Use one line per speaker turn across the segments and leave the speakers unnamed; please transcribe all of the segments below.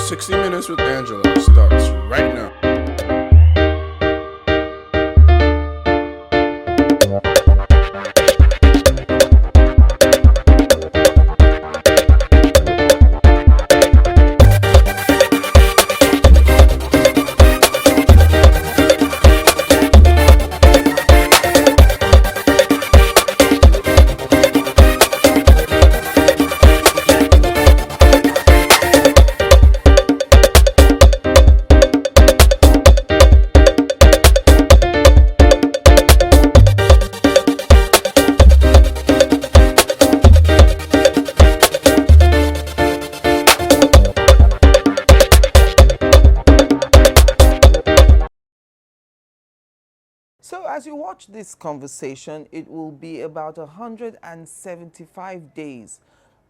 60 Minutes with Angela starts right now.
So as you watch this conversation, it will be about 175 days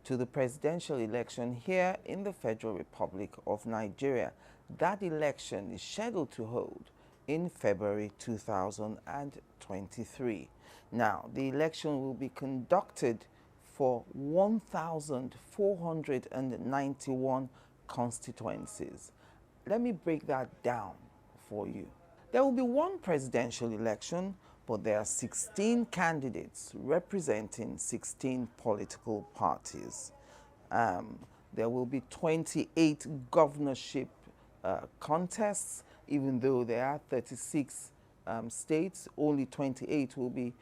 to the presidential election here in the Federal Republic of Nigeria. That election is scheduled to hold in February 2023. Now, the election will be conducted for 1,491 constituencies. Let me break that down for you. There will be one presidential election, but there are 16 candidates representing 16 political parties. There will be 28 governorship contests, even though there are 36 states, only 28 will be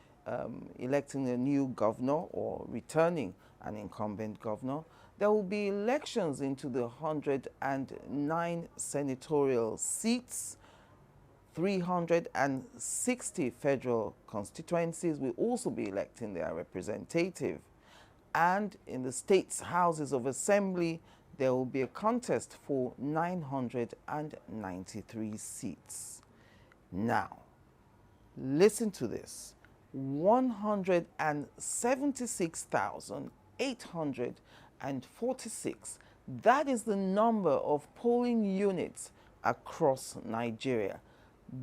electing a new governor or returning an incumbent governor. There will be elections into the 109 senatorial seats. 360 federal constituencies will also be electing their representative. And in the state's houses of assembly, there will be a contest for 993 seats. Now, listen to this. 176,846. That is the number of polling units across Nigeria.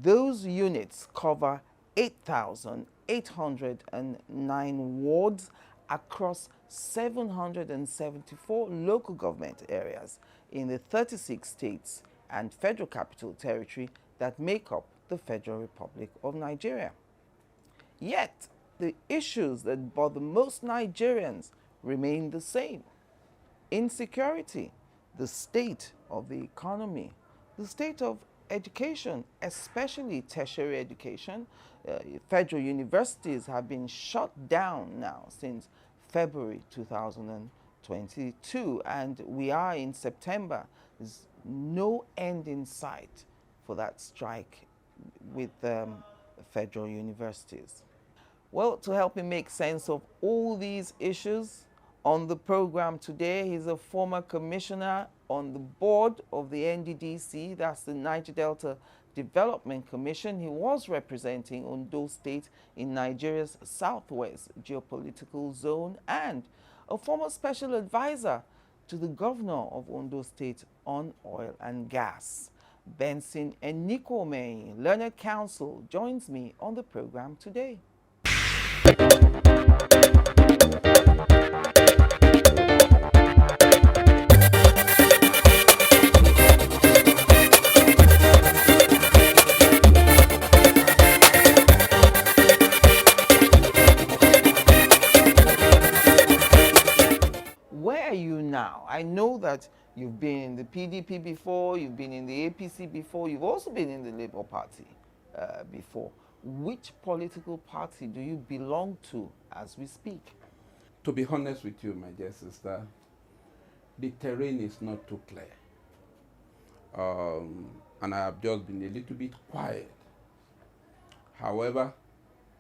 Those units cover 8,809 wards across 774 local government areas in the 36 states and Federal Capital Territory that make up the Federal Republic of Nigeria. Yet, the issues that bother most Nigerians remain the same. Insecurity, the state of the economy, the state of education, especially tertiary education. Federal universities have been shut down now since February 2022, and we are in September. There's no end in sight for that strike with federal universities. Well, to help me make sense of all these issues, on the program today, he's a former commissioner on the board of the NDDC, that's the Niger Delta Development Commission. He was representing Ondo State in Nigeria's southwest geopolitical zone, and a former special advisor to the governor of Ondo State on oil and gas. BENSON ENIKUOMEHIN, learned counsel, joins me on the program today. Where are you now? I know that you've been in the PDP before, you've been in the APC before, you've also been in the Labour Party before. Which political party do you belong to as we speak?
To be honest with you, my dear sister, the terrain is not too clear. And I have just been a little bit quiet. However,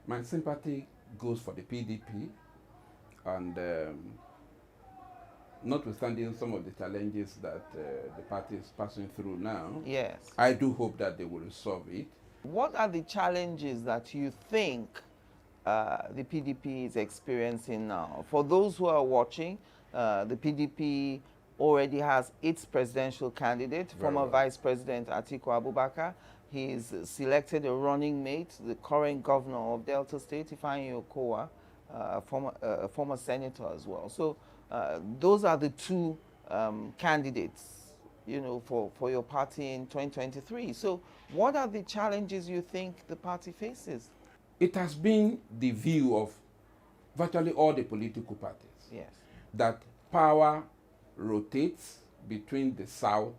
my sympathy goes for the PDP, and notwithstanding some of the challenges that the party is passing through now,
yes,
I do hope that they will resolve it.
What are the challenges that you think the PDP is experiencing now? For those who are watching, the PDP already has its presidential candidate, former Vice President Atiku Abubakar. He's selected a running mate, the current governor of Delta State, Ifeanyi Okowa, a former senator as well. So those are the two candidates for your party in 2023. So what are the challenges you think the party faces?
It has been the view of virtually all the political parties,
Yes.
that power rotates between the South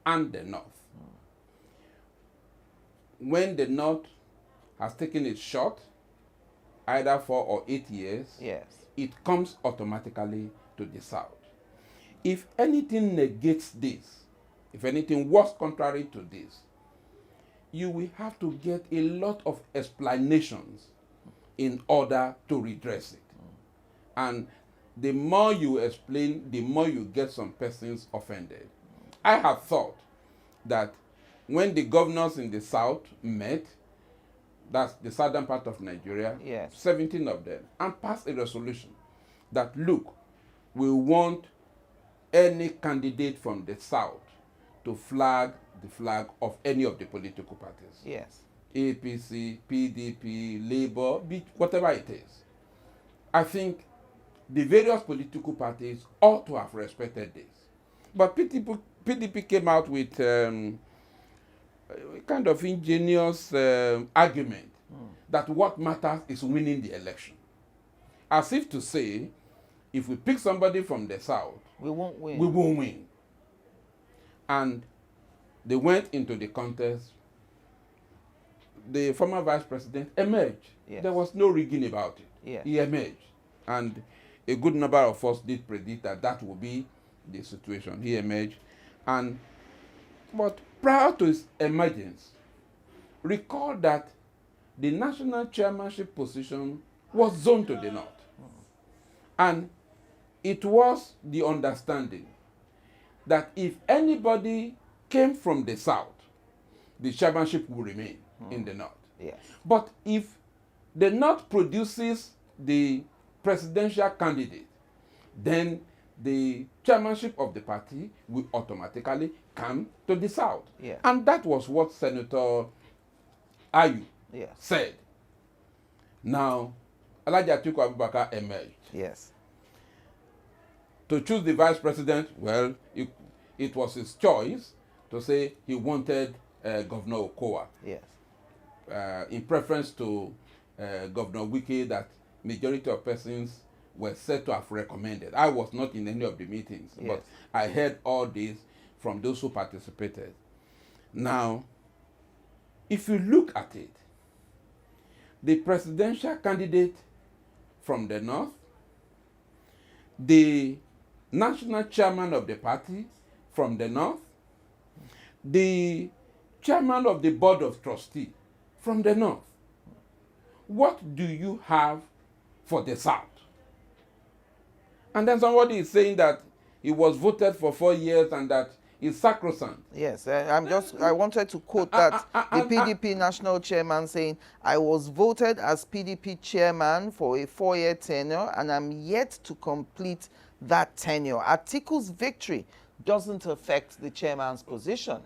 and the North. When the North has taken its shot, either 4 or 8 years,
Yes.
it comes automatically to the South. If anything negates this, if anything was contrary to this, you will have to get a lot of explanations in order to redress it. And the more you explain, the more you get some persons offended. I have thought that when the governors in the South met, that's the southern part of Nigeria,
Yes.
17 of them, and passed a resolution that, look, we want any candidate from the South to flag the flag of any of the political parties.
Yes.
APC, PDP, Labour, whatever it is. I think the various political parties ought to have respected this. But PDP came out with a kind of ingenious argument that what matters is winning the election. As if to say, if we pick somebody from the South,
We won't win.
we won't win. And they went into the contest. The former vice president emerged.
Yes.
There was no rigging about it.
Yes.
He emerged. And a good number of us did predict that that would be the situation. He emerged. But prior to his emergence, recall that the national chairmanship position was zoned to the North. And it was the understanding that if anybody came from the South, the chairmanship will remain in the North.
Yes.
But if the North produces the presidential candidate, then the chairmanship of the party will automatically come to the South.
Yeah.
And that was what Senator Ayu
Yes.
said. Now, Alhaji Atiku Abubakar emerged.
Yes.
To choose the vice president, well, it was his choice to say he wanted Governor Okowa,
Yes.
in preference to Governor Wike, that majority of persons were said to have recommended. I was not in any of the meetings,
Yes.
but I heard all this from those who participated. Now, if you look at it, the presidential candidate from the North, the national chairman of the party from the North, the chairman of the board of trustees from the North. What do you have for the South? And then somebody is saying that he was voted for 4 years and that he's sacrosanct.
Yes, I wanted to quote that the PDP national chairman saying, I was voted as PDP chairman for a 4-year tenure and I'm yet to complete that tenure. Atiku's victory doesn't affect the chairman's position.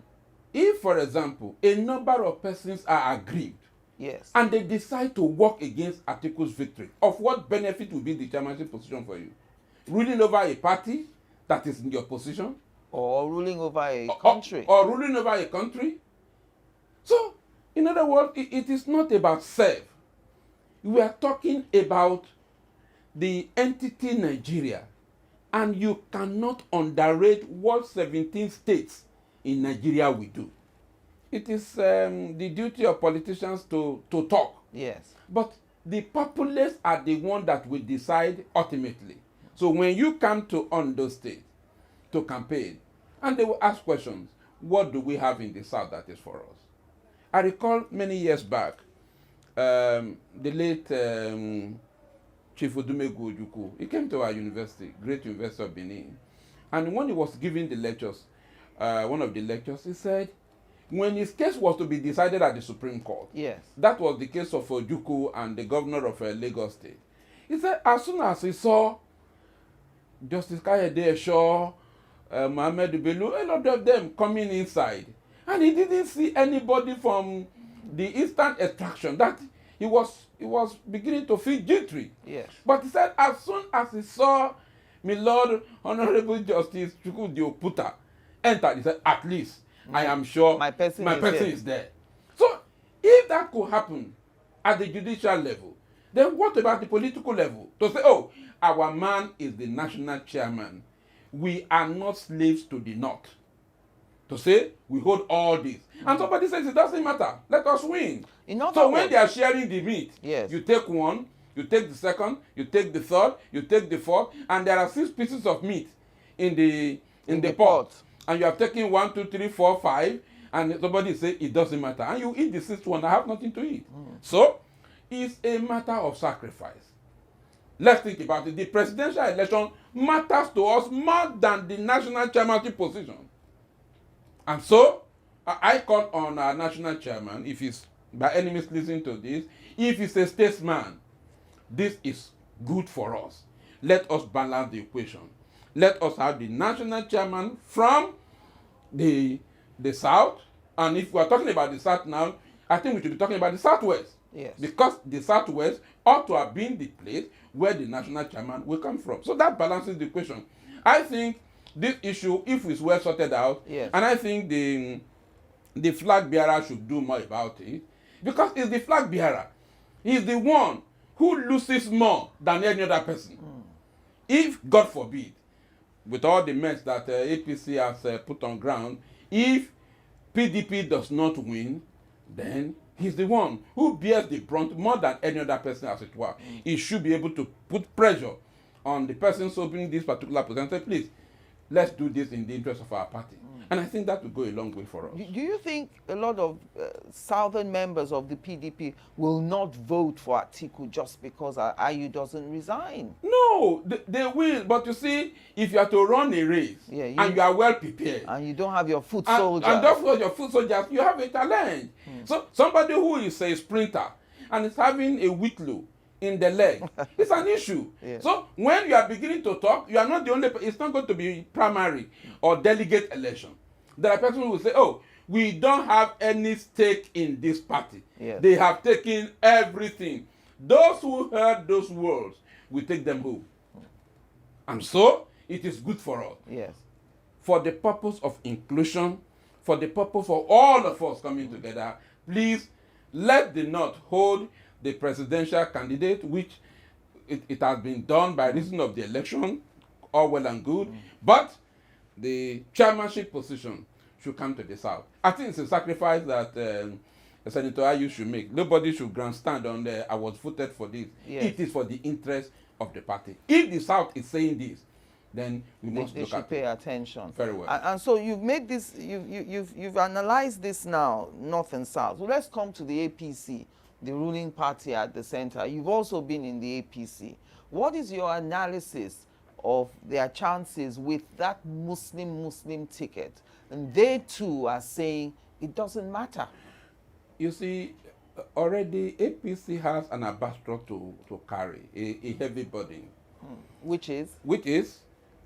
If, for example, a number of persons are aggrieved,
Yes.
and they decide to work against Atiku's victory, of what benefit will be the chairmanship position for you? Ruling over a party that is in your position?
Or ruling over a country.
Or ruling over a country? So, in other words, it is not about self. We are talking about the entity Nigeria, and you cannot underrate what 17 states in Nigeria will do. It is the duty of politicians to talk.
Yes.
But the populace are the one that will decide ultimately. So when you come to Ondo State to campaign, and they will ask questions, what do we have in the South that is for us? I recall many years back, the late Chief Odumegwu Ojukwu, he came to our university, Great University of Benin, and when he was giving the lectures, one of the lectures, he said, when his case was to be decided at the Supreme Court,
Yes.
that was the case of Ojukwu and the governor of Lagos State. He said, as soon as he saw Justice Kayode Esho, Mohammed Bello, a lot of them coming inside, and he didn't see anybody from the Eastern extraction, that he was beginning to feel jittery.
Yes.
But he said, as soon as he saw my Lord Honorable Justice Chukwudi Oputa, entered, he said, at least I am sure
my person
is there. So if that could happen at the judicial level, then what about the political level? To say, oh, our man is the national chairman. We are not slaves to the North. To say, we hold all this. And somebody says, it doesn't matter. Let us win. So when they are sharing the meat,
yes,
you take one, you take the second, you take the third, you take the fourth, and there are 6 pieces of meat in the pot. And you have taken 1, 2, 3, 4, 5, and somebody say it doesn't matter. And you eat the 6th one, I have nothing to eat. So it's a matter of sacrifice. Let's think about it. The presidential election matters to us more than the national chairmanship position. And so I call on our national chairman, if he's by any means listening to this, if he's a statesman, this is good for us. Let us balance the equation. Let us have the national chairman from the South. And if we are talking about the South now, I think we should be talking about the Southwest.
Yes.
Because the Southwest ought to have been the place where the national chairman will come from. So that balances the equation. I think this issue, if it's well sorted out,
yes,
and I think the flag bearer should do more about it, because it's the flag bearer. He's the one who loses more than any other person. If, God forbid, with all the mess that APC has put on ground, if PDP does not win, then he's the one who bears the brunt more than any other person, as it were. He should be able to put pressure on the person serving this particular position and say, please, let's do this in the interest of our party. And I think that will go a long way for us.
Do you think a lot of southern members of the PDP will not vote for Atiku just because Ayu doesn't resign?
No, they will. But you see, if you are to run a race, and you are well prepared,
and you don't have your foot soldiers,
and don't have your foot soldiers, you have a challenge. So somebody who is a sprinter and is having a whitlow in the leg, it's an issue.
Yes.
So when you are beginning to talk, you are not the only. It's not going to be primary or delegate election. There are people who will say, oh, we don't have any stake in this party.
Yes.
They have taken everything. Those who heard those words will take them home. And so it is good for us.
Yes.
For the purpose of inclusion, for the purpose of all of us coming together, please let the North hold the presidential candidate, which it has been done by reason of the election, all well and good, but the chairmanship position should come to the South. I think it's a sacrifice that Senator Ayu should make. Nobody should grandstand on I was voted for this.
Yes.
It is for the interest of the party. If the South is saying this, then we must
they
look
should
at
pay
it.
attention.
Very well.
And so you've made this, you've analyzed this now, North and South. So let's come to the APC, the ruling party at the center. You've also been in the APC. What is your analysis of their chances with that Muslim ticket? And they too are saying it doesn't matter.
You see, already APC has an ambassador to carry, a heavy burden.
Which is?
Which is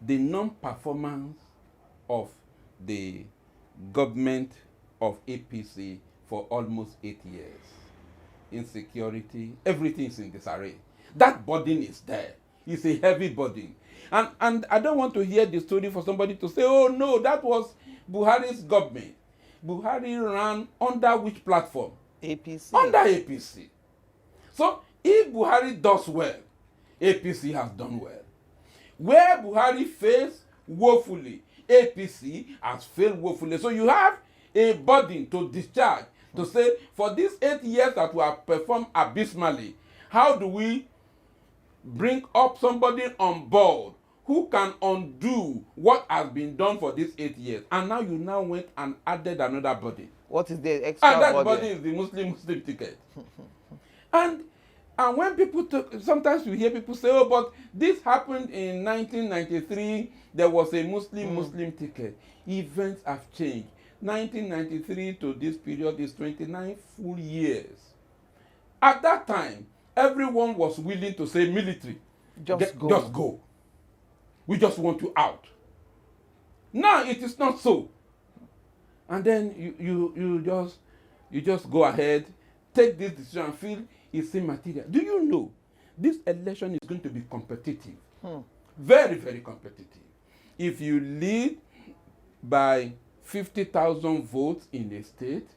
the non-performance of the government of APC for almost 8 years. Insecurity, everything is in disarray. That burden is there. It's a heavy burden. And I don't want to hear the story for somebody to say, oh no, that was Buhari's government. Buhari ran under which platform?
APC.
Under APC. So if Buhari does well, APC has done well. Where Buhari fails woefully, APC has failed woefully. So you have a burden to discharge to say, for these 8 years that we have performed abysmally, how do we bring up somebody on board who can undo what has been done for these 8 years? And now you now went and added another body.
What is the extra
and that
body?
body is the Muslim ticket. And when people talk, sometimes you hear people say, oh, but this happened in 1993, there was a Muslim ticket. Events have changed. 1993 to this period is 29 full years. At that time, everyone was willing to say, military,
Just go.
Just go. We just want you out. Now it is not so. And then you just go ahead, take this decision and feel it's immaterial. Do you know this election is going to be competitive? Very, very competitive. If you lead by 50,000 votes in a state,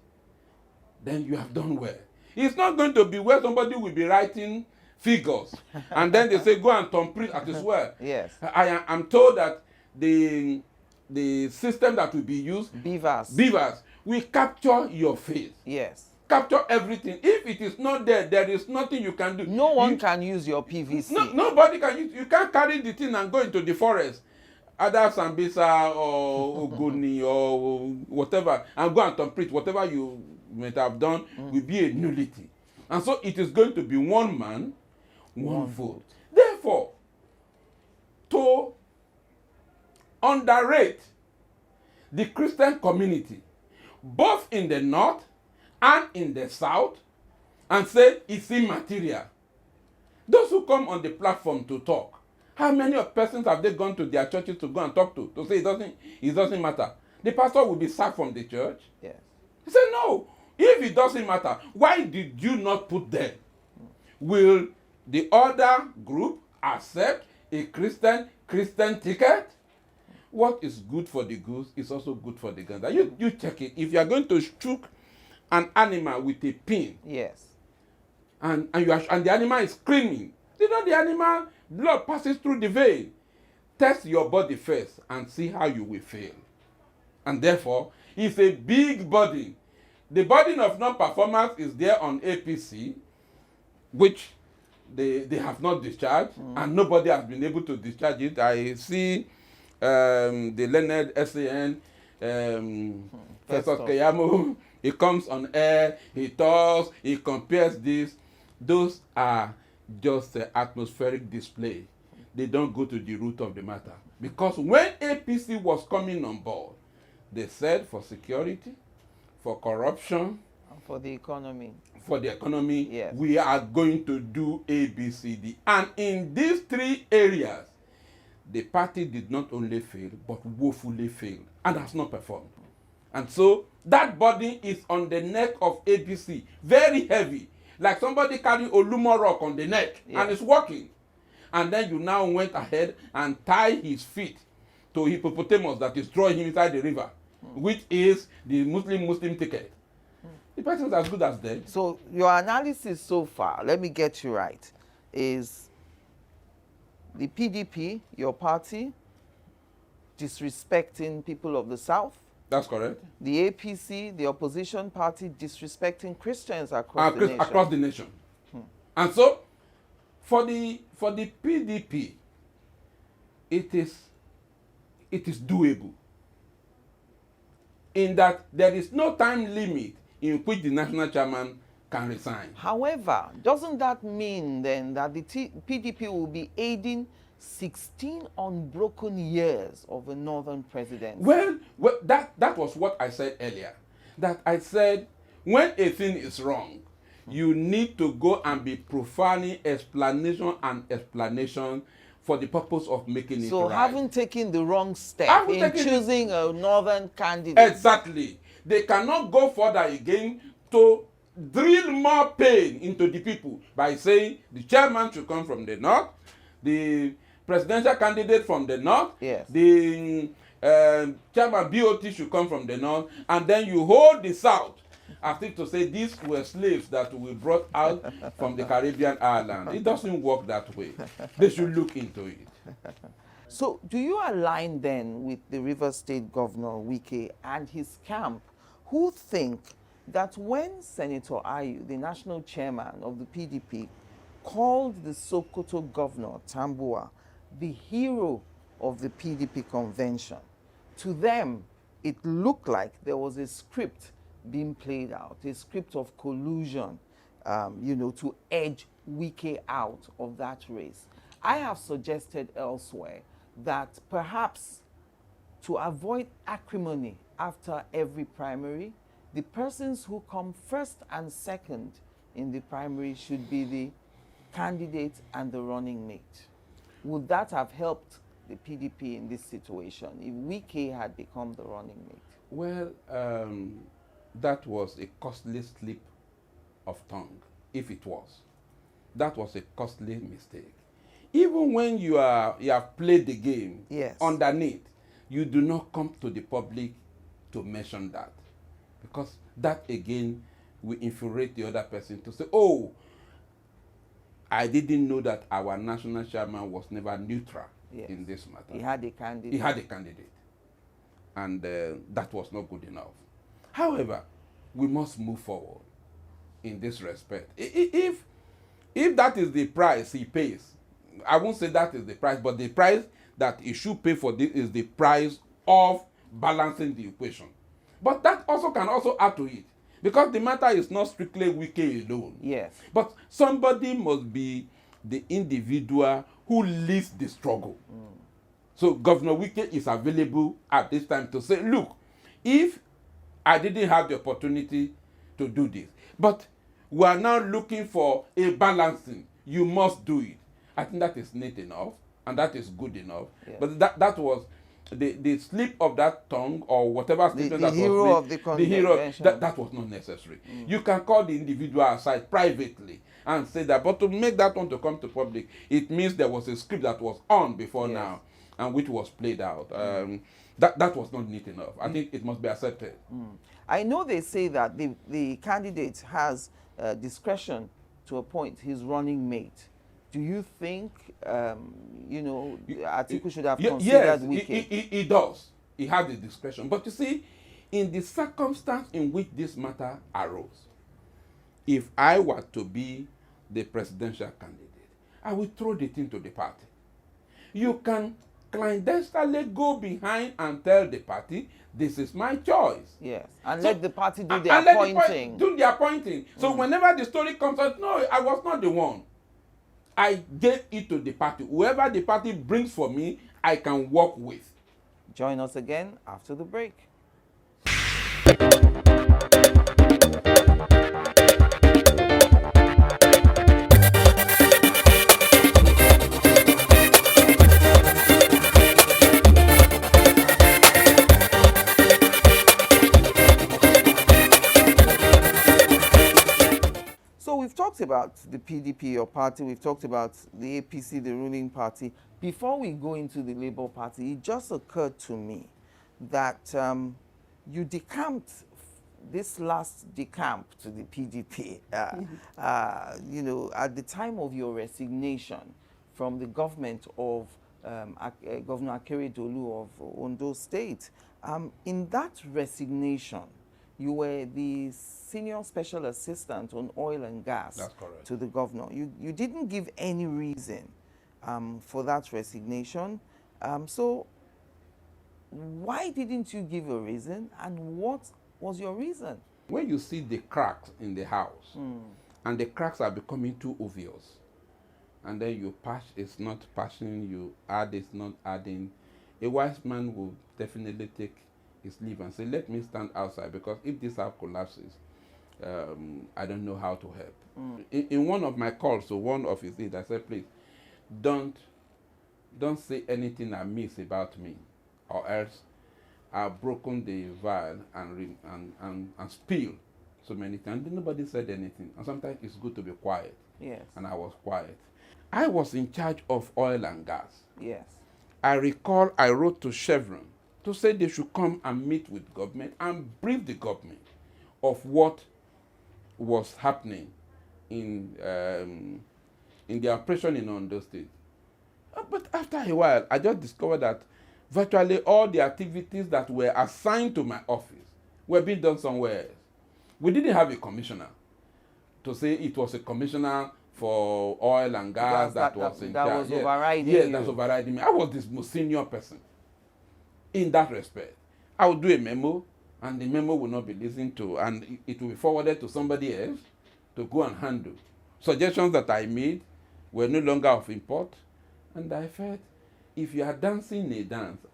then you have done well. It's not going to be where somebody will be writing figures and then they say go and thumbprint as well.
Yes.
I'm told that the system that will be used, beavers, will capture your face.
Yes.
Capture everything. If it is not there, there is nothing you can do.
No one can use your PVC.
Nobody can use. You can't carry the thing and go into the forest, either Sambisa or Ogoni or whatever, and go and thumbprint. Whatever you might have done will be a nullity. And so it is going to be one man, one vote. Therefore, to underrate the Christian community, both in the north and in the south, and say it's immaterial. Those who come on the platform to talk, how many of persons have they gone to their churches to go and talk to say it doesn't matter? The pastor will be sacked from the church.
Yes.
He said, no, if it doesn't matter, why did you not put them? Will the other group accept a Christian ticket? What is good for the goose is also good for the gander. You check it. If you are going to shoot an animal with a pin,
yes,
and the animal is screaming, you know the animal blood passes through the vein. Test your body first and see how you will fail. And therefore, it's a big burden. The burden of non-performance is there on APC, which they have not discharged, and nobody has been able to discharge it. I see the learned SAN, Professor Keyamo, he comes on air, he talks, he compares this. Those are just atmospheric display. They don't go to the root of the matter. Because when APC was coming on board, they said for security, for corruption,
for the economy.
For the economy,
yes,
we are going to do ABCD. And in these three areas, the party did not only fail, but woefully failed and has not performed. And so that burden is on the neck of APC, very heavy. Like somebody carrying Olumo rock on the neck, yes, and it's walking. And then you now went ahead and tied his feet to hippopotamus that is throwing him inside the river, which is the Muslim ticket. The person is as good as dead.
So your analysis so far, let me get you right, is the PDP, your party, disrespecting people of the South.
That's correct.
The APC, the opposition party, disrespecting Christians across the nation.
Across the nation. And so, for the PDP, it is doable. In that there is no time limit in which the national chairman can resign.
However, doesn't that mean then that the PDP will be aiding 16 unbroken years of a northern presidency?
Well, that was what I said earlier. That I said, when a thing is wrong, you need to go and be profiling explanation for the purpose of making it right.
So haven't taken the wrong step in choosing a northern candidate.
Exactly. They cannot go further again to drill more pain into the people by saying the chairman should come from the north, the presidential candidate from the north,
yes,
the chairman BOT should come from the north, and then you hold the south as if to say these were slaves that we brought out from the Caribbean island. It doesn't work that way. They should look into it.
So do you align then with the Rivers State Governor Wike and his camp, who think that when Senator Ayu, the national chairman of the PDP, called the Sokoto governor, Tambuwal, the hero of the PDP convention, to them it looked like there was a script being played out, a script of collusion, to edge Wike out of that race. I have suggested elsewhere that perhaps to avoid acrimony after every primary, the persons who come first and second in the primary should be the candidate and the running mate. Would that have helped the PDP in this situation if Wike had become the running mate?
Well, that was a costly slip of tongue, if it was. That was a costly mistake. Even when you have played the game,
yes,
underneath, you do not come to the public to mention that. Because that again will infuriate the other person to say, oh, I didn't know that our national chairman was never neutral in this matter.
He had a candidate.
He had a candidate. And that was not good enough. However, we must move forward in this respect. If that is the price he pays, I won't say that is the price, but the price that he should pay for this is the price of balancing the equation. But that also can also add to it, because the matter is not strictly Wike alone.
Yes.
But somebody must be the individual who leads the struggle. So Governor Wike is available at this time to say, look, if I didn't have the opportunity to do this, but we are now looking for a balancing, you must do it. I think that is neat enough, and that is good enough. Yeah. But that was the slip of that tongue, or whatever statement that was made, the hero, that was not necessary. You can call the individual aside privately and say that, but to make that one to come to public, it means there was a script that was on before now, and which was played out. That was not neat enough. I think it must be accepted.
I know they say that the candidate has discretion to appoint his running mate. Do you think, Atiku should have considered Wike?
Yes, he does. He had the discretion. But you see, in the circumstance in which this matter arose, if I were to be the presidential candidate, I would throw the thing to the party. You can clandestinely go behind and tell the party, this is my choice.
Yes, and so, let the party do the appointing.
Do the appointing. So whenever the story comes out, no, I was not the one. I gave it to the party. Whoever the party brings for me, I can work with.
Join us again after the break. We've talked about the PDP, your party. We've talked about the APC, the ruling party. Before we go into the Labour Party, it just occurred to me that you decamped, this last decamp to the PDP, at the time of your resignation from the government of Governor Akeredolu of Ondo State. In that resignation, you were the senior special assistant on oil and gas to the governor. You didn't give any reason for that resignation. So why didn't you give a reason, and what was your reason?
When you see the cracks in the house, and the cracks are becoming too obvious, and then you patch, it's not patching, you add, it's not adding, a wise man will definitely take his leave and say, let me stand outside, because if this house collapses, I don't know how to help. In one of my calls to one of his leaders, I said, please, don't say anything amiss about me, or else I've broken the vial and spill so many times. Nobody said anything, and sometimes it's good to be quiet.
Yes.
And I was quiet. I was in charge of oil and gas.
Yes.
I recall I wrote to Chevron to say they should come and meet with government and brief the government of what was happening in the operation in Ondo State. But after a while, I just discovered that virtually all the activities that were assigned to my office were being done somewhere else. We didn't have a commissioner to say it was a commissioner for oil and gas that was in charge.
That was overriding
you.
Yes,
that's overriding me. I was the most senior person in that respect. I would do a memo, and the memo will not be listened to, and it will be forwarded to somebody else to go and handle. Suggestions that I made were no longer of import, and I felt, if you are dancing a dance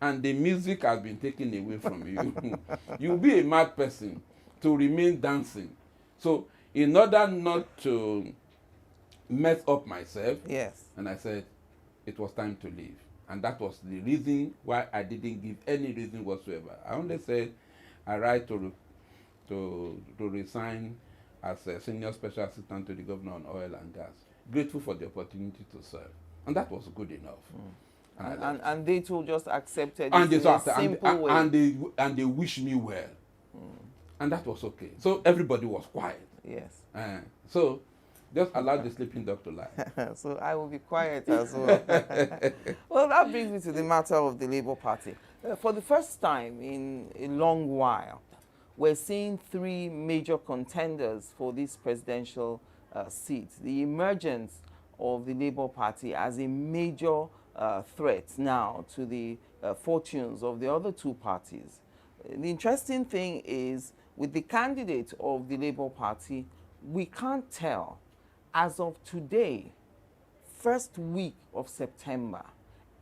and the music has been taken away from you, you'll be a mad person to remain dancing. So in order not to mess up myself,
yes,
and I said it was time to leave. And that was the reason why I didn't give any reason whatsoever. I only said I write to resign as a senior special assistant to the governor on oil and gas. Grateful for the opportunity to serve. And that was good enough. And I left.
And they too just accepted
And
it
they,
in a simple way.
and they wished me well. And that was okay. So everybody was quiet.
Yes.
So just allow the sleeping dog to lie.
So I will be quiet as well. Well, that brings me to the matter of the Labour Party. For the first time in a long while, we're seeing three major contenders for this presidential seat. The emergence of the Labour Party as a major threat now to the fortunes of the other two parties. The interesting thing is, with the candidate of the Labour Party, we can't tell. As of today, first week of September,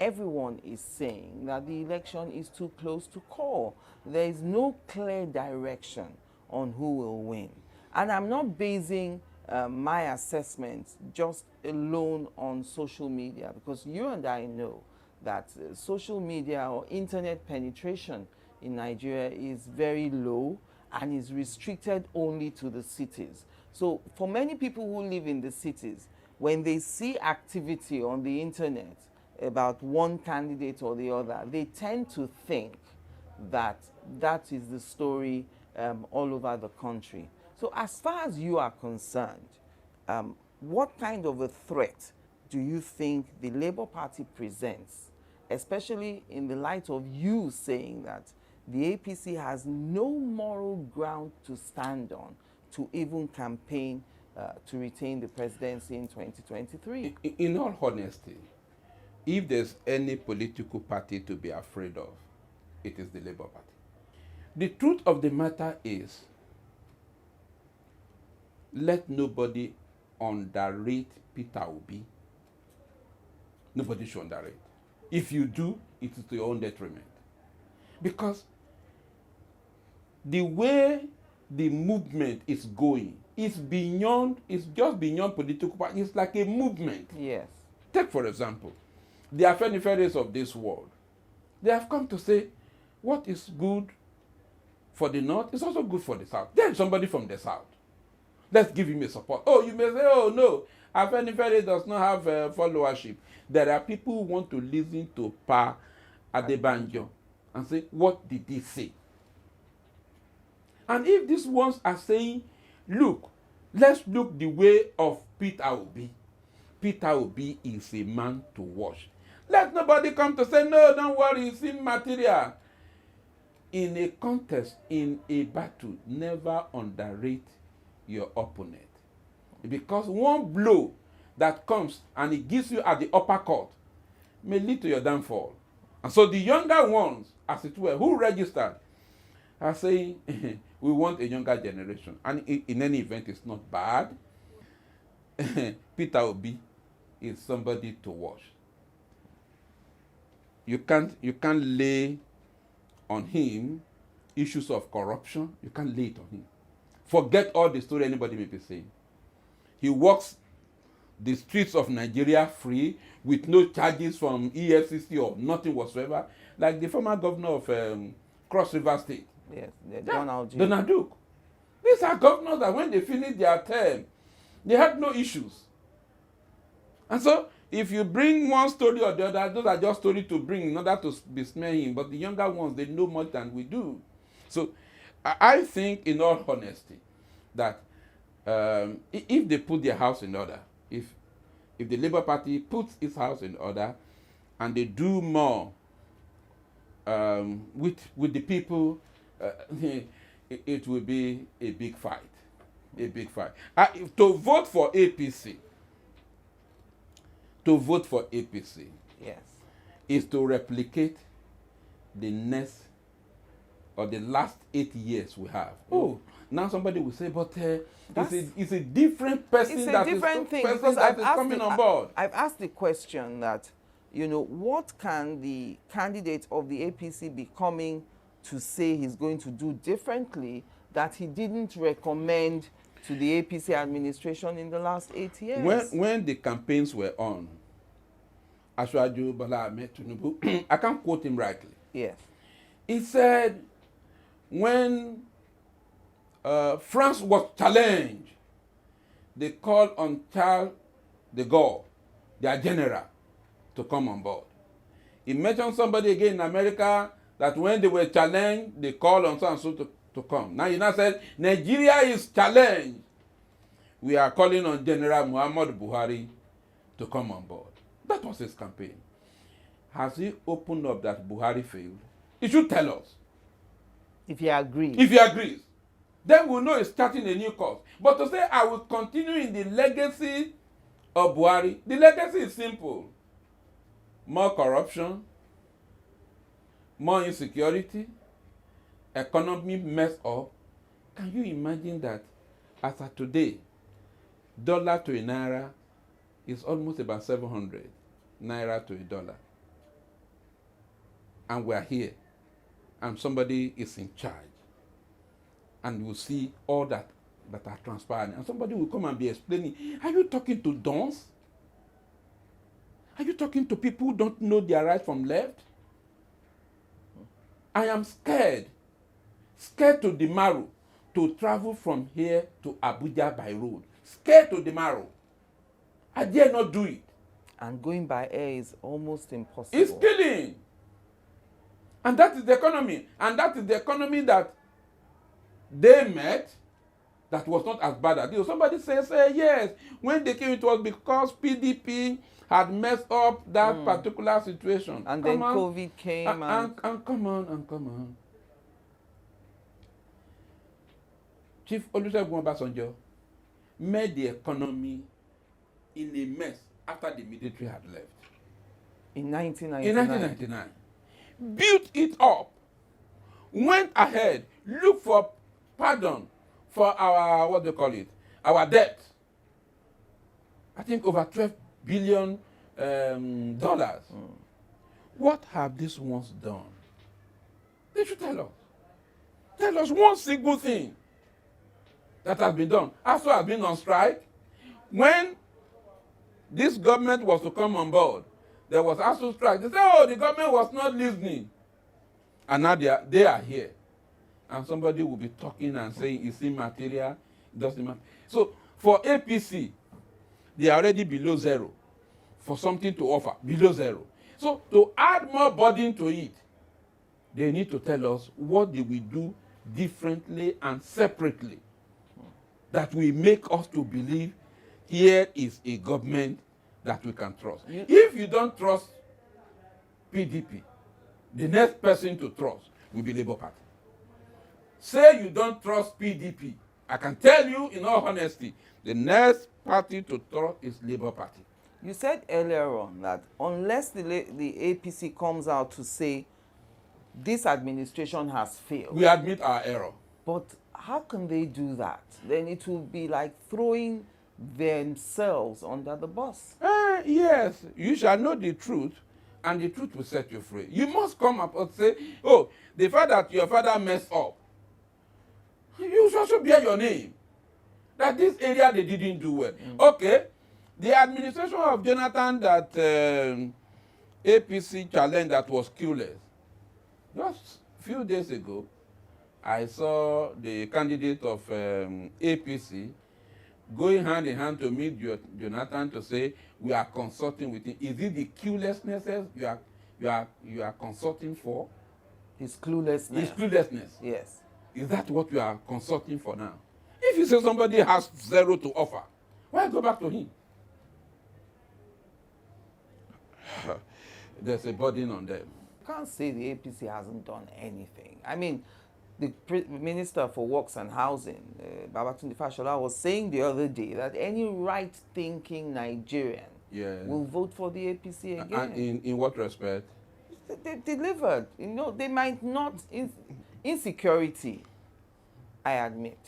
everyone is saying that the election is too close to call. There is no clear direction on who will win. And I'm not basing my assessment just alone on social media, because you and I know that social media or internet penetration in Nigeria is very low and is restricted only to the cities. So for many people who live in the cities, when they see activity on the internet about one candidate or the other, they tend to think that that is the story all over the country. So as far as you are concerned, what kind of a threat do you think the Labour Party presents, especially in the light of you saying that the APC has no moral ground to stand on to even campaign to retain the presidency in 2023?
In all honesty, if there's any political party to be afraid of, it is the Labour Party. The truth of the matter is, let nobody underrate Peter Obi. Nobody should underrate. If you do, it is to your own detriment. Because the way the movement is going is just beyond political party. It's like a movement.
Yes.
Take, for example, the Akeredolu of this world. They have come to say, what is good for the North is also good for the South. There's somebody from the South. Let's give him a support. Oh, you may say, oh no, Akeredolu does not have followership. There are people who want to listen to Pa Adebanjo and say, what did he say? And if these ones are saying, look, let's look the way of Peter Obi. Peter Obi is a man to watch. Let nobody come to say, no, don't worry, it's immaterial. In a contest, in a battle, never underrate your opponent. Because one blow that comes and it gives you at the uppercut may lead to your downfall. And so the younger ones, as it were, who registered, are saying, we want a younger generation. And in any event, it's not bad. Peter Obi is somebody to watch. You can't lay on him issues of corruption. You can't lay it on him. Forget all the story anybody may be saying. He walks the streets of Nigeria free with no charges from EFCC or nothing whatsoever, like the former governor of Cross River State.
Yes, Donald
Duke. These are governors that when they finish their term, they had no issues. And so, if you bring one story or the other, those are just stories to bring in order to besmear him. But the younger ones, they know more than we do. So, I think, in all honesty, that if they put their house in order, if the Labour Party puts its house in order, and they do more with the people, it will be a big fight. A big fight. To vote for APC,
yes,
is to replicate the next or the last 8 years we have. Oh, now somebody will say, but it's a different person.
It's a
that
different
is,
thing,
person
because
that is coming on board.
I've asked the question that, what can the candidate of the APC be coming to say he's going to do differently that he didn't recommend to the APC administration in the last 8 years?
When the campaigns were on, Ashwaju Bola Ahmed Tinubu, I can't quote him rightly.
Yes.
He said, when France was challenged, they called on Charles de Gaulle, their general, to come on board. He mentioned somebody again in America that when they were challenged, they called on so and so to come. Now he now said, Nigeria is challenged. We are calling on General Muhammad Buhari to come on board. That was his campaign. Has he opened up that Buhari failed? He should tell us.
If he agrees.
If he agrees. Then we'll know he's starting a new course. But to say I will continue in the legacy of Buhari, the legacy is simple. More corruption, more insecurity, economy messed up. Can you imagine that as of today, dollar to a naira is almost about 700 naira to a dollar. And we're here, and somebody is in charge. And we'll see all that are transpiring. And somebody will come and be explaining, are you talking to dons? Are you talking to people who don't know their right from left? I am scared to the marrow to travel from here to Abuja by road. Scared to the marrow. I dare not do it.
And going by air is almost impossible.
It's killing. And that is the economy. And that is the economy that they met that was not as bad as this. Somebody says, yes, when they came, it was because PDP had messed up that particular situation.
And then COVID came.
And come on. Chief Olusegun Obasanjo made the economy in a mess after the military had left.
In 1999.
In 1999. Built it up. Went ahead. Looked for pardon for our, what do you call it, our debt. I think over $12 billion. What have these ones done? They should tell us. Tell us one single thing that has been done. ASU has been on strike. When this government was to come on board, there was ASU strike. They said, oh, the government was not listening. And now they are here. And somebody will be talking and saying it's immaterial, it doesn't matter. So for APC, they are already below zero. For something to offer, below zero. So to add more burden to it, they need to tell us what did we do differently and separately that will make us to believe here is a government that we can trust. If you don't trust PDP, the next person to trust will be Labour Party. Say you don't trust PDP, I can tell you in all honesty, the next party to trust is Labour Party.
You said earlier on that unless the APC comes out to say this administration has failed.
We admit our error.
But how can they do that? Then it will be like throwing themselves under the bus.
Yes, you shall know the truth, and the truth will set you free. You must come up and say, oh, the fact that your father messed up, you should also bear your name. That this area they didn't do well. Okay, the administration of Jonathan that APC challenge that was clueless. Just a few days ago, I saw the candidate of APC going hand in hand to meet Jonathan to say, we are consulting with him. Is it the cluelessness you are consulting for?
His cluelessness.
His cluelessness.
Yes.
Is that what you are consulting for now? If you say somebody has zero to offer, why go back to him? There's a burden on them.
You can't say the APC hasn't done anything. I mean, the Minister for Works and Housing, Babatunde Fashola, was saying the other day that any right-thinking Nigerian will vote for the APC again.
And in what respect?
They delivered. You know, they might not. Insecurity, I admit.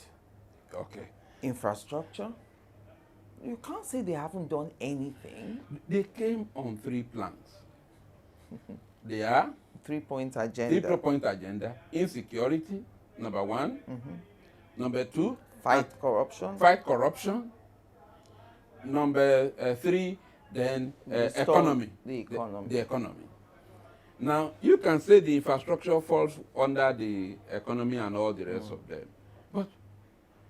Okay.
Infrastructure. You can't say they haven't done anything.
They came on 3 plans. They are
3-point agenda.
3-point agenda. Insecurity, number 1. Number 2,
fight corruption.
Fight corruption. Number 3, then economy.
The economy.
The economy. Now, you can say the infrastructure falls under the economy and all the rest of them. But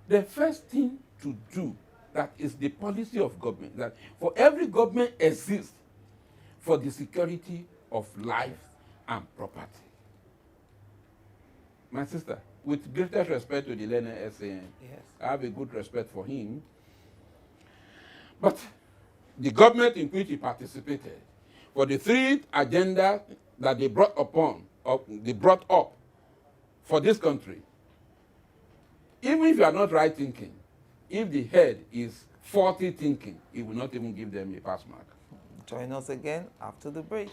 the first thing to do, that is the policy of government, that for every government exists for the security of life and property. My sister, with greatest respect to the learned SAN,
Yes.
I have a good respect for him. But the government in which he participated, for the three agenda that they brought up for this country, even if you are not right thinking, if the head is faulty thinking, it will not even give them a pass mark.
Join us again after the break.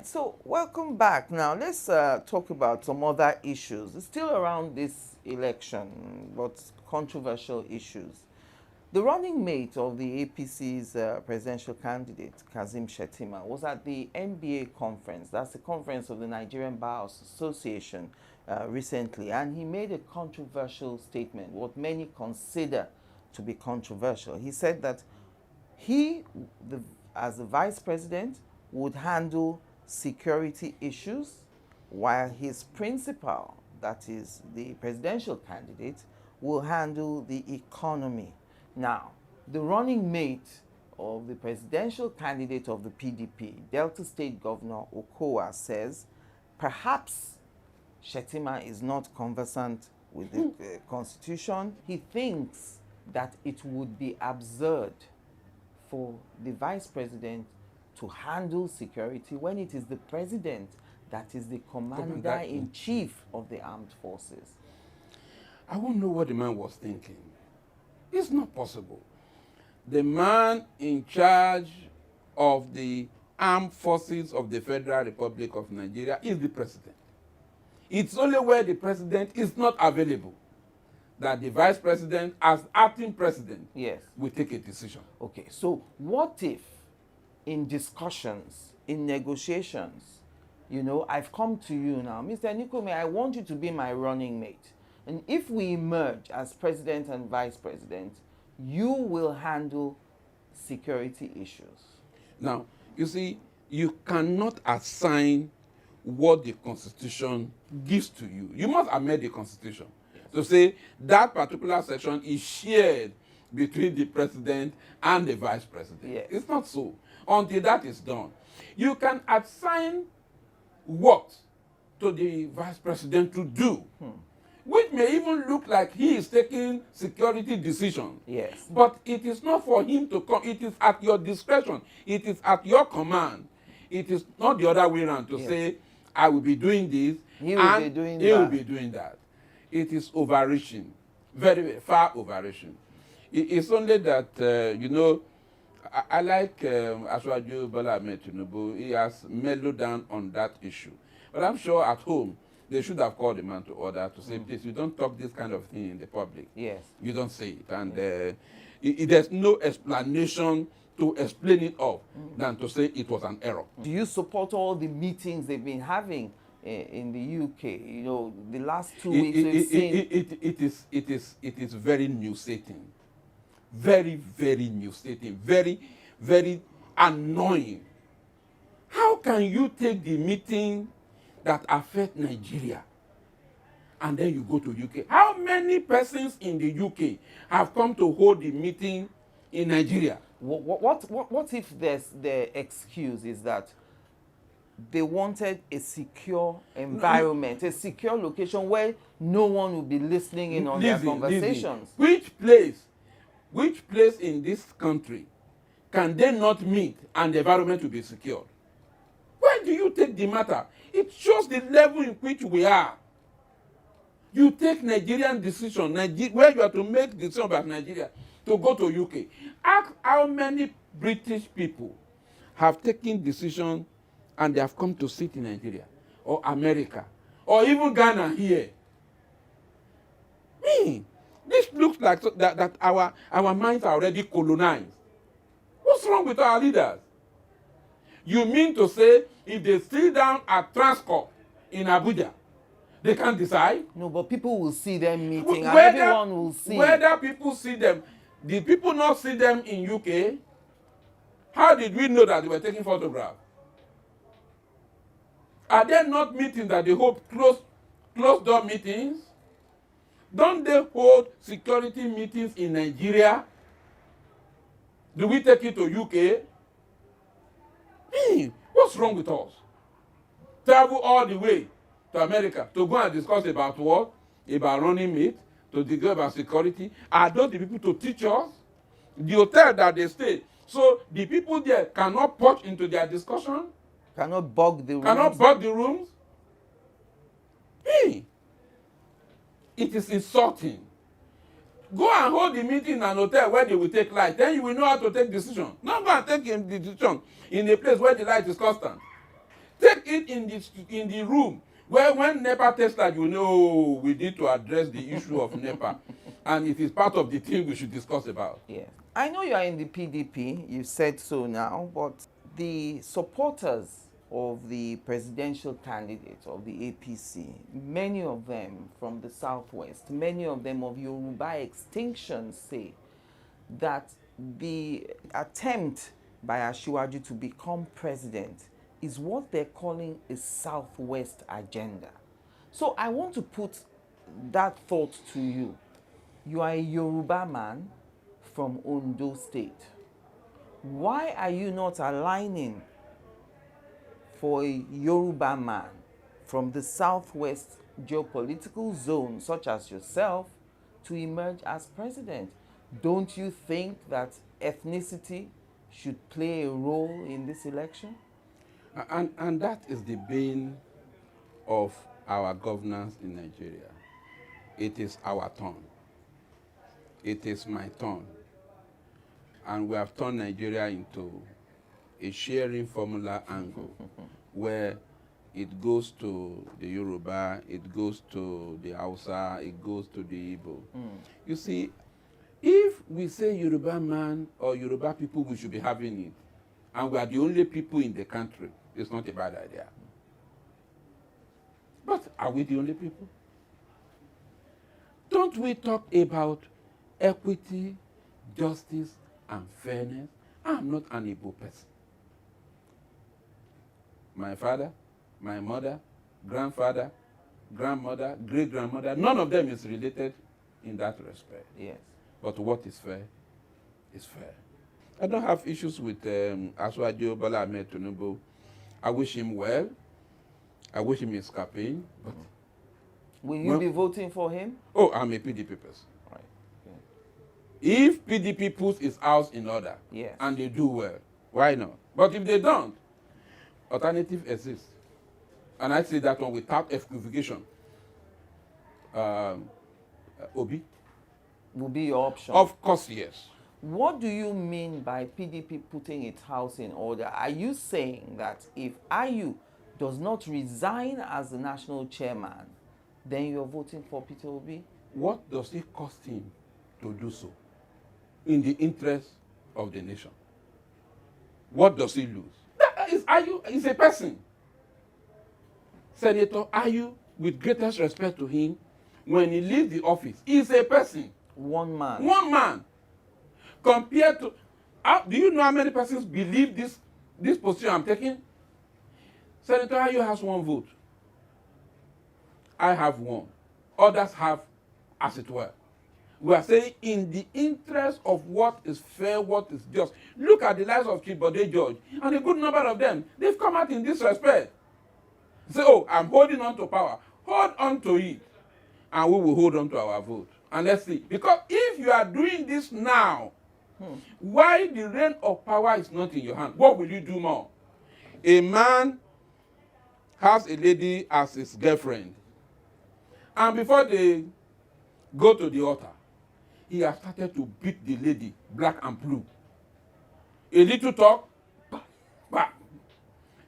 So welcome back. Now let's talk about some other issues. It's still around this election, but controversial issues. The running mate of the APC's presidential candidate, Kazim Shettima, was at the NBA conference. That's the conference of the Nigerian Bar Association recently, and he made a controversial statement, what many consider to be controversial. He said that he, as the vice president, would handle security issues, while his principal, that is the presidential candidate, will handle the economy. Now, the running mate of the presidential candidate of the PDP, Delta State Governor Okowa, says perhaps Shettima is not conversant with the Constitution. He thinks that it would be absurd for the vice president to handle security when it is the president that is the commander-in-chief of the armed forces.
I won't know what the man was thinking. It's not possible. The man in charge of the armed forces of the Federal Republic of Nigeria is the president. It's only where the president is not available that the vice president, as acting president,
yes,
will take a decision.
Okay, so what if in discussions, in negotiations, you know, I've come to you now, Mr. Enikome, I want you to be my running mate. And if we emerge as president and vice president, you will handle security issues.
Now, you see, you cannot assign what the Constitution gives to you. You must amend the Constitution to say that particular section is shared between the president and the vice president.
Yes.
It's not so. Until that is done, you can assign what to the vice president to do, which may even look like he is taking security decisions.
Yes.
But it is not for him to come. It is at your discretion. It is at your command. It is not the other way around to say, I will be doing this,
he will be doing
he
that.
will be doing that. It is overreaching, very, very far overreaching. It's only that, you know, I like Asiwaju Bola Ahmed Tinubu. He has mellowed down on that issue. But I'm sure at home, they should have called the man to order to say, please, you don't talk this kind of thing in the public.
Yes.
You don't say it. And there's no explanation to explain it off than to say it was an error.
Do you support all the meetings they've been having in the UK? You know, the last 2 weeks we've seen...
It is very nuisating. Very, very nuisating. Very, very annoying. How can you take the meeting that affect Nigeria and then you go to UK? How many persons in the UK have come to hold the meeting in Nigeria?
What if the excuse is that they wanted a secure environment, a secure location where no one will be listening in on their conversations? Which place in this country can they not meet and the environment will be secured? Why do you take the matter? It shows the level in which we are. You take Nigerian decision, where you are to make decision about Nigeria, to go to UK. Ask how many British people have taken decision and they have come to sit in Nigeria or America or even Ghana here. This looks like that our minds are already colonized. What's wrong with our leaders? You mean to say if they sit down at Transcorp in Abuja, they can't decide? No, but people will see them meeting and everyone will see.
Whether people see them, Did people not see them in UK? How did we know that they were taking photographs? Are there not meetings that they hold closed door meetings? Don't they hold security meetings in Nigeria? Do we take it to UK? Hey, what's wrong with us? Travel all the way to America to go and discuss about what? About running mate, to discuss about security. Are those the people to teach us? The hotel that they stay. So the people there cannot poach into their discussion?
Cannot bug the rooms.
Cannot bug the rooms? Hey, it is insulting. Go and hold the meeting in an hotel where they will take light. Then you will know how to take decision. Not go and take the decision in a place where the light is constant. Take it in the room where when NEPA takes light, you know we need to address the issue of NEPA. And it is part of the thing we should discuss about.
Yes. I know you are in the PDP, you said so now, but the supporters of the presidential candidate of the APC, many of them from the Southwest, many of them of Yoruba extinction say that the attempt by Asiwaju to become president is what they're calling a Southwest agenda. So I want to put that thought to you. You are a Yoruba man from Ondo State. Why are you not aligning for a Yoruba man from the Southwest geopolitical zone, such as yourself, to emerge as president? Don't you think that ethnicity should play a role in this election?
And that is the bane of our governance in Nigeria. It is our turn. It is my turn. And we have turned Nigeria into a sharing formula angle where it goes to the Yoruba, it goes to the Hausa, it goes to the Igbo. You see, if we say Yoruba man or Yoruba people, we should be having it, and we are the only people in the country, it's not a bad idea. But are we the only people? Don't we talk about equity, justice, and fairness? I'm not an Igbo person. My father, my mother, grandfather, grandmother, great-grandmother, none of them is related in that respect.
Yes.
But what is fair is fair. I don't have issues with Asiwaju Bola Ahmed Tinubu. I wish him well. I wish him his campaign. But
will you be voting for him?
Oh, I'm a PDP person.
Right. Okay.
If PDP puts its house in order,
yes,
and they do well, why not? But if they don't, alternative exists. And I say that one without equivocation. Obi?
Will be your option.
Of course, yes.
What do you mean by PDP putting its house in order? Are you saying that if IU does not resign as the national chairman, then you're voting for Peter Obi?
What does it cost him to do so in the interest of the nation? What does he lose? That is IU is a person. Senator Ayu, with greatest respect to him, when he leaves the office, is a person.
One man.
One man. Compared to, do you know how many persons believe this position I'm taking? Senator Ayu has one vote. I have one. Others have, as it were. We are saying in the interest of what is fair, what is just. Look at the lives of Chibode George, and a good number of them, they've come out in this respect. Say, oh, I'm holding on to power. Hold on to it, and we will hold on to our vote. And let's see. Because if you are doing this now, why the reign of power is not in your hand, what will you do more? A man has a lady as his girlfriend, and before they go to the altar, he has started to beat the lady black and blue. A little talk, bah.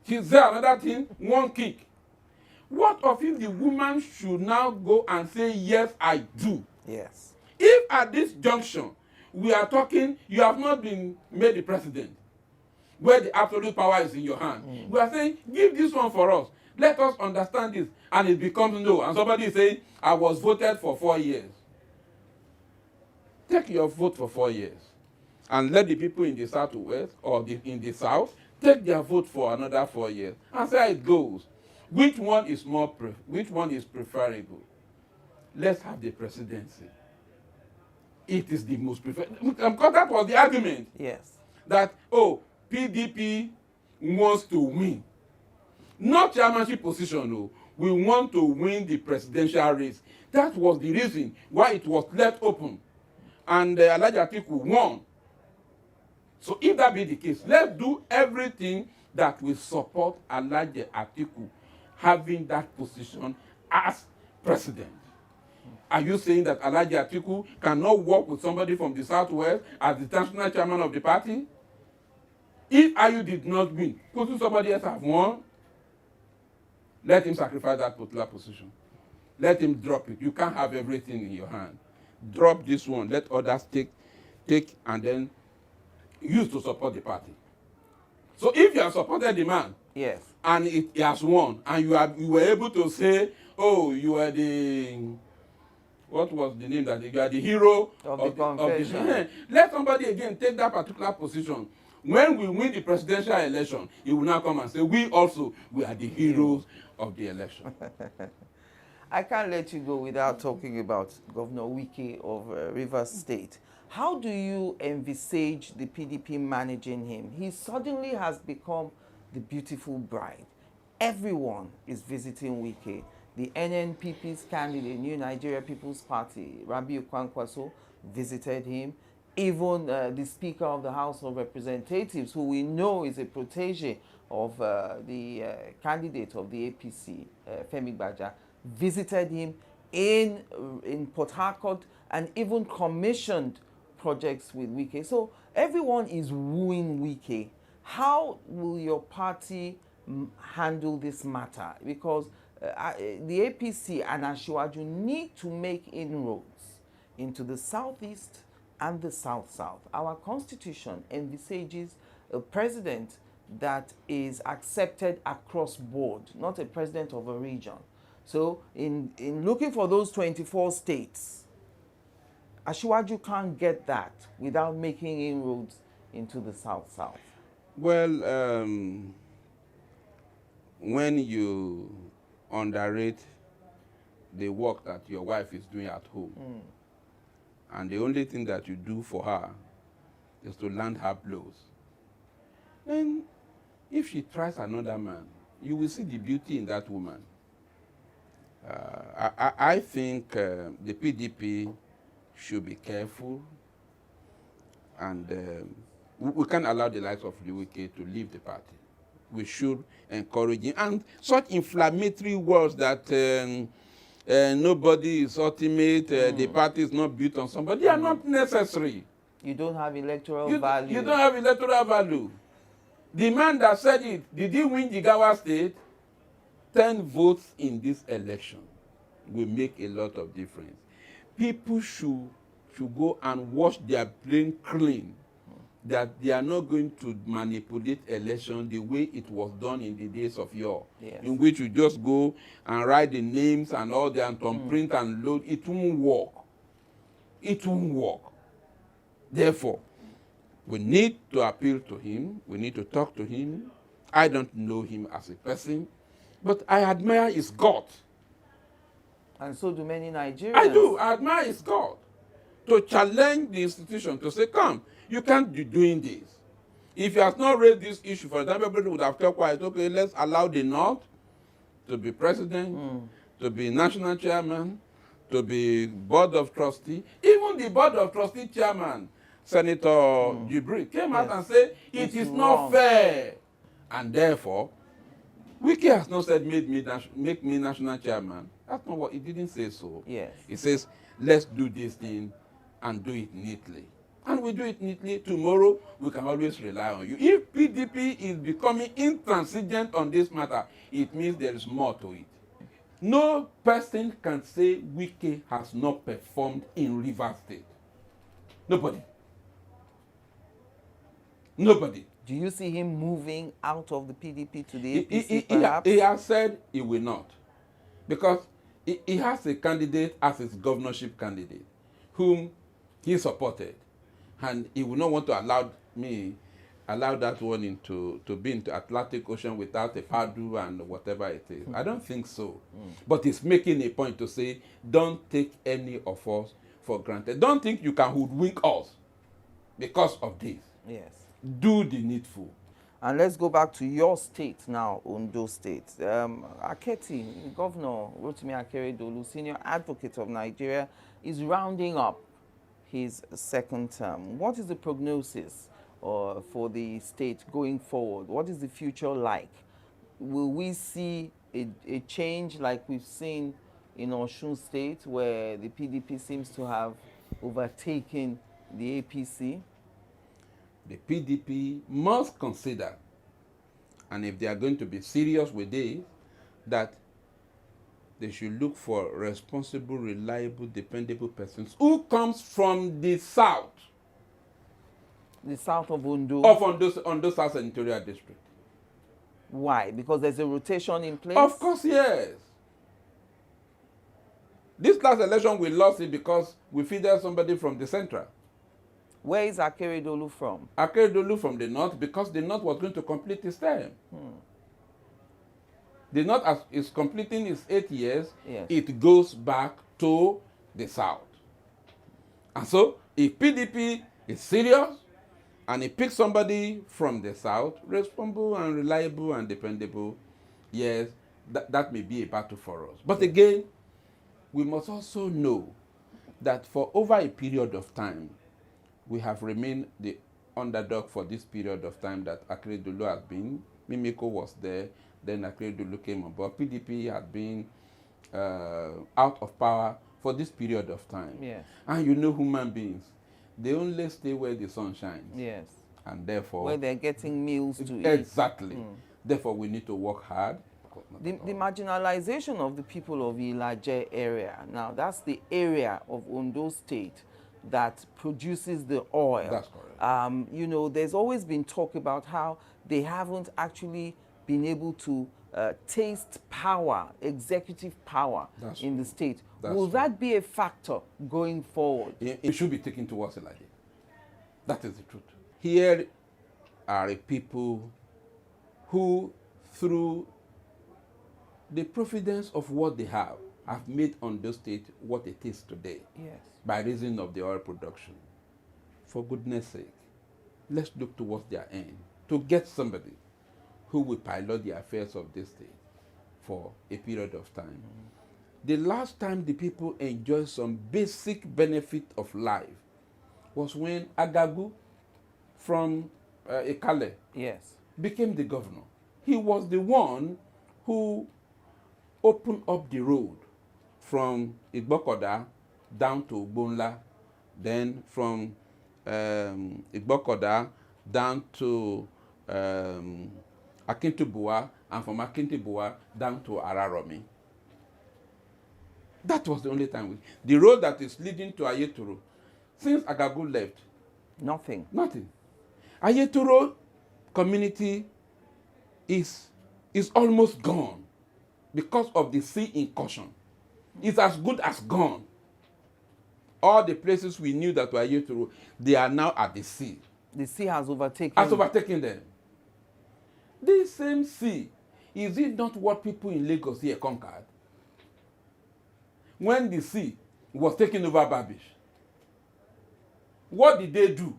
She said another thing, one kick. What of if the woman should now go and say, yes, I do?
Yes.
If at this junction we are talking, you have not been made the president, where the absolute power is in your hand. We are saying, give this one for us. Let us understand this. And it becomes no. And somebody is saying, I was voted for 4 years. take your vote for 4 years and let the people in the southwest or in the south take their vote for another 4 years and see how it goes. Which one is which one is preferable? Let's have the presidency. It is the most preferred. Because that was the argument.
Yes.
That, oh, PDP wants to win. Not chairmanship position, no. We want to win the presidential race. That was the reason why it was left open. And Alhaji Atiku won. So if that be the case, let's do everything that will support Alhaji Atiku having that position as president. Are you saying that Alhaji Atiku cannot work with somebody from the southwest as the national chairman of the party? If Ayu did not win, couldn't somebody else have won? Let him sacrifice that particular position. Let him drop it. You can't have everything in your hand. Drop this one. Let others take and then use to support the party. So if you have supported the man,
yes,
and he has won, and you were able to say, oh, you are the, what was the name that you are the hero
of the convention.
Let somebody again take that particular position. When we win the presidential election, he will now come and say, we are the heroes of the election.
I can't let you go without talking about Governor Wike of Rivers State. How do you envisage the PDP managing him? He suddenly has become the beautiful bride. Everyone is visiting Wike. The NNPP's candidate, New Nigeria People's Party, Rabiu Kwankwaso, visited him. Even the Speaker of the House of Representatives, who we know is a protege of the candidate of the APC, Femi Gbaja, visited him in Port Harcourt and even commissioned projects with Wike. So everyone is wooing Wike. How will your party handle this matter? Because the APC and Asiwaju need to make inroads into the southeast and the south-south. Our constitution envisages a president that is accepted across board, not a president of a region. So in looking for those 24 states, Asiwaju can't get that without making inroads into the south-south.
Well, when you underrate the work that your wife is doing at home, and the only thing that you do for her is to land her blows, then if she tries another man, you will see the beauty in that woman. I think the PDP should be careful, and we can't allow the likes of Wike to leave the party. We should encourage him. And such inflammatory words that nobody is ultimate, the party is not built on somebody, they are not necessary.
You don't have electoral value.
You don't have electoral value. The man that said it, did he win Jigawa State? 10 votes in this election will make a lot of difference. People should go and wash their brain clean, that they are not going to manipulate election the way it was done in the days of yore, yes, in which you just go and write the names and all that and print and load. It won't work. It won't work. Therefore, we need to appeal to him. We need to talk to him. I don't know him as a person, but I admire his guts.
And so do many Nigerians.
I do. I admire his guts to challenge the institution, to say, come, you can't be doing this. If you have not raised this issue, for example, everybody would have kept quiet. Okay, let's allow the North to be president, to be national chairman, to be board of trustee. Even the board of trustee chairman, Senator Jibril, came out and said, it is not fair. And therefore, Wike has not said, make me national chairman. That's not what, he didn't say so.
Yes.
He says, let's do this thing and do it neatly. And we do it neatly. Tomorrow, we can always rely on you. If PDP is becoming intransigent on this matter, it means there is more to it. No person can say Wike has not performed in Rivers State. Nobody. Nobody.
Do you see him moving out of the PDP to the APC, perhaps?
He has said he will not. Because he has a candidate as his governorship candidate, whom he supported, and he would not want to allow that one to be into Atlantic Ocean without a paddle and whatever it is. I don't think so. But he's making a point to say, don't take any of us for granted. Don't think you can hoodwink us because of this.
Yes.
Do the needful.
And let's go back to your state now, Ondo State. Aketi, Governor Rotimi Akeredolu, senior advocate of Nigeria, is rounding up his second term. What is the prognosis for the state going forward? What is the future like? Will we see a change like we've seen in Osun State, where the PDP seems to have overtaken the APC?
The PDP must consider, and if they are going to be serious with it, that they should look for responsible, reliable, dependable persons who comes from the south.
The south of Ondo?
Of Ondo South Senatorial District.
Why? Because there's a rotation in place?
Of course, yes. This last election we lost it because we featured somebody from the central.
Where is Akeredolu from?
Akeredolu from the north, because the north was going to complete his term. The north, as is completing his 8 years,
Yes.
it goes back to the south. And so, if PDP is serious and it picks somebody from the south, responsible and reliable and dependable, yes, that may be a battle for us. But again, we must also know that for over a period of time, we have remained the underdog for this period of time that Akeredolu has been. Mimiko was there, then Akeredolu came on board. PDP had been out of power for this period of time.
Yes.
And you know human beings, they only stay where the sun shines.
Yes.
And therefore...
Where they're getting meals to eat.
Exactly. Therefore, we need to work hard.
The marginalization of the people of Ilaje area, now that's the area of Ondo State that produces the oil.
That's correct.
You know, there's always been talk about how they haven't actually been able to taste power, executive power in the state. Will that be a factor going forward?
It should be taken towards Ilaje. That is the truth. Here are a people who, through the providence of what they have made Ondo State what it is today.
Yes.
By reason of the oil production. For goodness sake, let's look towards their end to get somebody who will pilot the affairs of this state for a period of time. The last time the people enjoyed some basic benefit of life was when Agagu from Ekale became the governor. He was the one who opened up the road from Igbokoda down to Ogbonla, then from Igbokoda down to Akintubuwa, and from Akintubuwa down to Araromi. That was the only time. The road that is leading to Ayetoro, since Agagu left,
nothing.
Nothing. Ayetoro community is almost gone because of the sea incursion. It's as good as gone. All the places we knew that were Ayetoro, they are now at the sea.
The sea has overtaken
them. This same sea, is it not what people in Lagos here conquered? When the sea was taken over Babish, what did they do?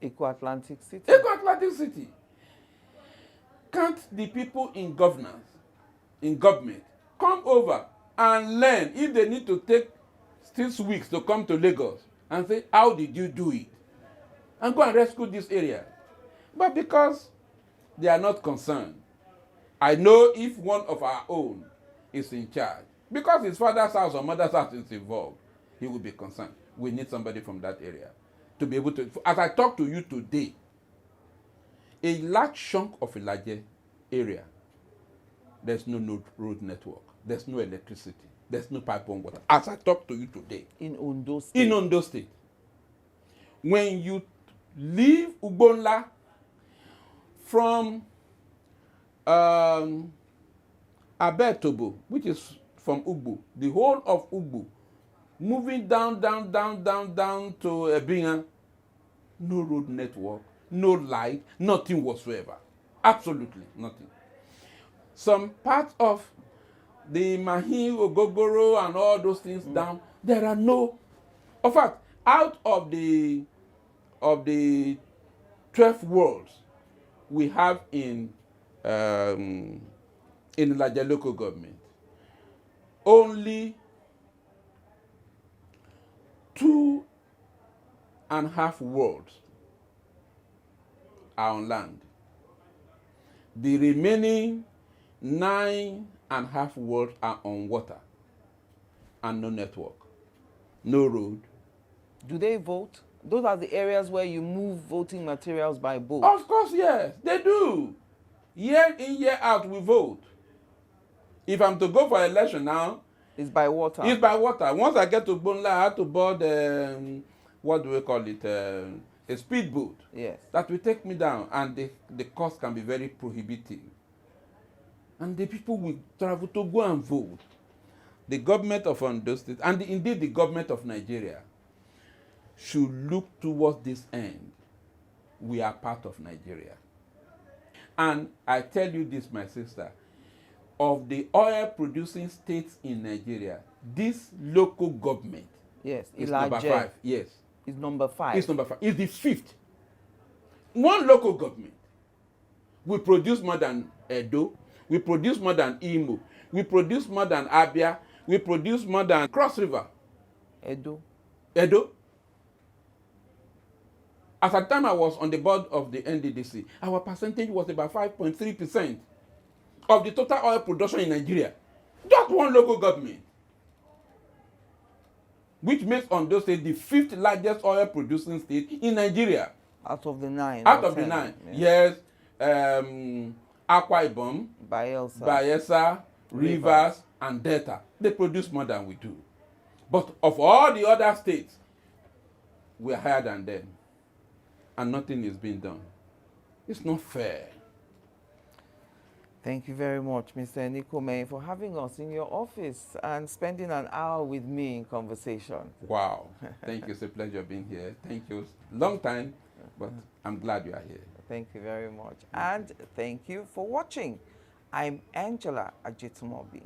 Eco-Atlantic City.
Eco-Atlantic City. Can't the people in governance, in government, come over and learn if they need to take 6 weeks to come to Lagos and say, how did you do it? And go and rescue this area. But because they are not concerned, I know if one of our own is in charge, because his father's house or mother's house is involved, he will be concerned. We need somebody from that area to be able to, as I talk to you today, a large chunk of Ilaje area, there's no road network, there's no electricity, there's no pipeline water. As I talk to you today.
In Ondo State.
In Ondo State. When you leave Ugbonla from Abetobo, which is from Ugbo, the whole of Ugbo moving down to Ebinga. No road network, no light, nothing whatsoever. Absolutely nothing. Some parts of the Mahin, Ogogoro, and all those things down, there are no. In fact, out of the 12 wards we have in larger local government, only 2.5 wards are on land. The remaining 9.5 wards are on water and no network, no road.
Do they vote? Those are the areas where you move voting materials by boat.
Of course, yes, they do. Year in, year out, we vote. If I'm to go for election now,
It's by water.
it's by water. Once I get to Bonla, I have to board, what do we call it, a speedboat.
Yes.
That will take me down, and the cost can be very prohibitive. And the people will travel to go and vote. The government of Ondo State, and indeed the government of Nigeria, should look towards this end. We are part of Nigeria. And I tell you this, my sister, of the oil-producing states in Nigeria, this local government
Yes.
is number 5. Yes.
Is number 5.
It's number 5. It's the 5th. One local government will produce more than Edo, we produce more than Imo, we produce more than Abia, we produce more than Cross River.
Edo.
At the time I was on the board of the NDDC, our percentage was about 5.3% of the total oil production in Nigeria. Just one local government. Which makes Ondo State the 5th largest oil producing state in Nigeria.
Out of the 9.
Out
or
of the
10,
9.
yeah.
Yes. Akwa Ibom, Bayelsa, Rivers, and Delta. They produce more than we do. But of all the other states, we are higher than them. And nothing is being done. It's not fair.
Thank you very much, Mr. Enikuomehin, for having us in your office and spending an hour with me in conversation.
Wow. Thank you. It's a pleasure being here. Thank you. Long time, but I'm glad you are here.
Thank you very much. And thank you for watching. I'm Angela Ajetunmobi.